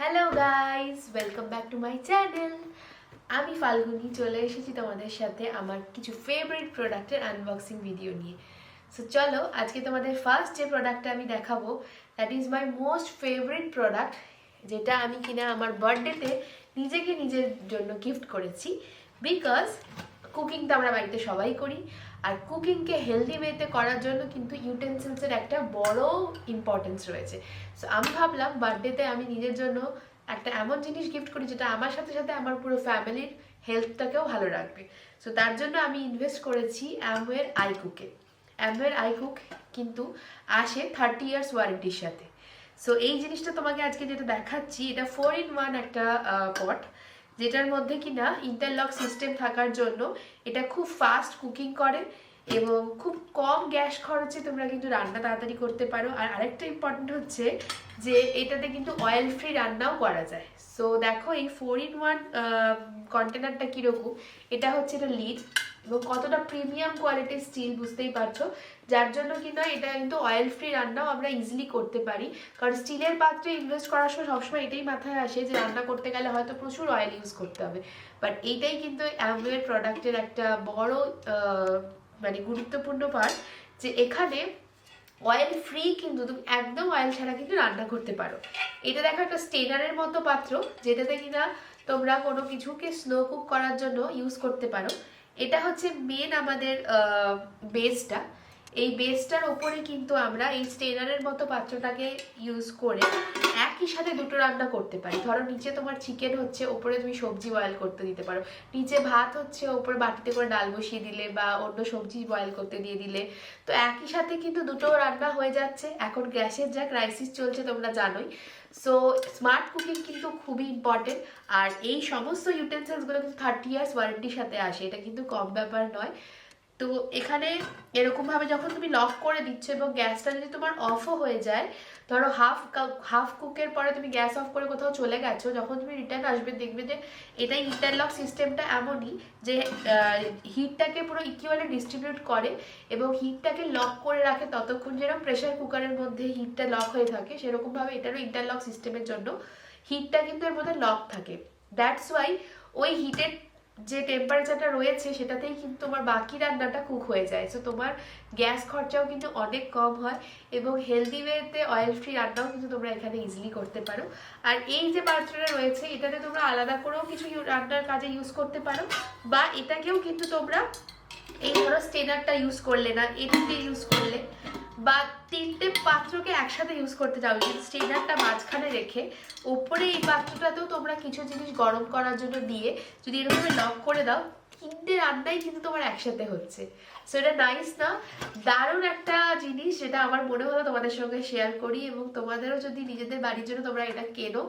Hello guys, welcome back to my channel. আমি ফাল্গুনি চলে এসেছি তোমাদের সাথে আমার কিছু ফেভারিট প্রোডাক্টের আনবক্সিং ভিডিও নিয়ে। সো চলো, আজকে তোমাদের ফার্স্ট যে প্রোডাক্টটা আমি দেখাবো that is my most favourite product, যেটা আমি কিনা আমার বার্থডেতে নিজেকে নিজের জন্য গিফট করেছি। বিকজ কুকিং তো আমরা বাড়িতে সবাই করি, আর কুকিংকে হেলদি ওয়েতে করার জন্য কিন্তু ইউটেন্সিলসের একটা বড় ইম্পর্টেন্স রয়েছে। সো আমি ভাবলাম বার্থডেতে আমি নিজের জন্য একটা এমন জিনিস গিফট করি যেটা আমার সাথে সাথে আমার পুরো ফ্যামিলির হেলথটাকেও ভালো রাখবে। সো তার জন্য আমি ইনভেস্ট করেছি অ্যামওয়ের আইকুকে। অ্যামওয়ের আইকুক কিন্তু আসে 30 ইয়ার্স ওয়ারেন্টির সাথে। সো এই জিনিসটা তোমাকে আজকে যেটা দেখাচ্ছি, এটা 4-in-1 একটা পট, যেটার মধ্যে কিনা ইন্টারলক সিস্টেম থাকার জন্য এটা খুব ফাস্ট কুকিং করে এবং খুব কম গ্যাস খরচে তোমরা কিন্তু রান্না তাড়াতাড়ি করতে পারো। আর আরেকটা ইম্পর্টেন্ট হচ্ছে যে এটাতে কিন্তু অয়েল ফ্রি রান্নাও করা যায়। সো দেখো এই 4-in-1 কন্টেনারটা কীরকম, এটা হচ্ছে এটা লিড এবং কতটা প্রিমিয়াম কোয়ালিটির স্টিল বুঝতেই পারছো, যার জন্য কিনা এটা কিন্তু অয়েল ফ্রি রান্নাও আমরা ইজিলি করতে পারি। কারণ স্টিলের পাত্রে ইনভেস্ট করার সময় সবসময় এটাই মাথায় আসে যে রান্না করতে গেলে হয়তো প্রচুর অয়েল ইউজ করতে হবে, বাট এইটাই কিন্তু অ্যামওয়ের প্রোডাক্টের একটা বড় মানে গুরুত্বপূর্ণ পার্ট, যে এখানে অয়েল ফ্রি কিন্তু তুমি একদম অয়েল ছাড়া কিন্তু রান্না করতে পারো। এটা দেখো একটা স্টেনারের মতো পাত্র, যেটাতে কিনা তোমরা কোনো কিছুকে স্লো কুক করার জন্য ইউজ করতে পারো। এটা হচ্ছে মেন আমাদের বেসটা। এই বেসটার ওপরে কিন্তু আমরা এই স্টেনারের মতো পাত্রটাকে ইউজ করে একই সাথে দুটো রান্না করতে পারি। ধরো নিচে তোমার চিকেন হচ্ছে, ওপরে তুমি সবজি বয়েল করতে দিতে পারো। নিচে ভাত হচ্ছে, ওপরে বাটিতে করে ডাল বসিয়ে দিলে বা অন্য সবজি বয়েল করতে দিয়ে দিলে, তো একই সাথে কিন্তু দুটো রান্না হয়ে যাচ্ছে। এখন গ্যাসের যা ক্রাইসিস চলছে তোমরা জানোই। সো স্মার্ট কুকিং কিন্তু খুবই ইম্পর্টেন্ট। আর এই সমস্ত ইউটেন্সিলসগুলো কিন্তু 30 ইয়ার্স ওয়ারেন্টির সাথে আসে, এটা কিন্তু কম ব্যাপার নয়। তো এখানে এরকমভাবে যখন তুমি লক করে দিচ্ছ এবং গ্যাসটা যদি তোমার অফও হয়ে যায়, ধরো হাফ কুকের পরে তুমি গ্যাস অফ করে কোথাও চলে গেছো, যখন তুমি রিটার্ন আসবে দেখবে যে এটা ইন্টারলক সিস্টেমটা এমনই যে হিটটাকে পুরো ইকুয়ালি ডিস্ট্রিবিউট করে এবং হিটটাকে লক করে রাখে ততক্ষণ, যেরকম প্রেশার কুকারের মধ্যে হিটটা লক হয়ে থাকে সেরকমভাবে এটারও ইন্টারলক সিস্টেমের জন্য হিটটা কিন্তু এর মধ্যে লক থাকে। দ্যাটস ওয়াই ওই হিটের যে টেম্পারেচারটা রয়েছে সেটাতেই কিন্তু তোমার বাকি রান্নাটা কুক হয়ে যায়। সো তোমার গ্যাস খরচাও কিন্তু অনেক কম হয় এবং হেলদি ওয়েতে অয়েল ফ্রি রান্নাও কিন্তু তোমরা এখানে ইজিলি করতে পারো। আর এই যে পাত্রটা রয়েছে এটাতে তোমরা আলাদা করেও কিছু রান্নার কাজে ইউজ করতে পারো, বা এটাকেও কিন্তু তোমরা এই ধরো স্টেনারটা ইউজ করলে না, এটাকে ইউজ করলে, বা তিনটে পাত্রকে একসাথে ইউজ করতে চাও, কিন্তু স্টেনারটা মাঝখানে রেখে ওপরে এই পাত্রটাতেও তোমরা কিছু জিনিস গরম করার জন্য দিয়ে যদি এরকম লক করে দাও, তিনটে রান্নাই কিন্তু তোমার একসাথে হচ্ছে। সো এটা নাইস না? দারুণ একটা জিনিস, যেটা আমার মনে হলো তোমাদের সঙ্গে শেয়ার করি। এবং তোমাদেরও যদি নিজেদের বাড়ির জন্য তোমরা এটা কেনো,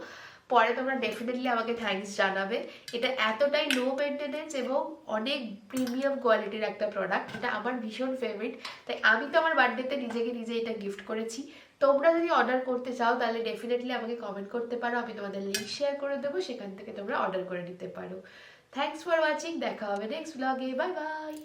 পরে তোমরা ডেফিনেটলি আমাকে থ্যাঙ্কস জানাবে। এটা এতটাই লো মেনটেনেন্স এবং অনেক প্রিমিয়াম কোয়ালিটির একটা প্রোডাক্ট, এটা আমার ভীষণ ফেভারিট। তাই আমি তো আমার বার্থডেতে নিজেকে নিজে এটা গিফট করেছি। তোমরা যদি অর্ডার করতে চাও তাহলে ডেফিনেটলি আমাকে কমেন্ট করতে পারো, আমি তোমাদের লিঙ্ক শেয়ার করে দেবো, সেখান থেকে তোমরা অর্ডার করে নিতে পারো। থ্যাঙ্কস ফর ওয়াচিং, দেখা হবে নেক্সট ব্লগে, বাই বাই।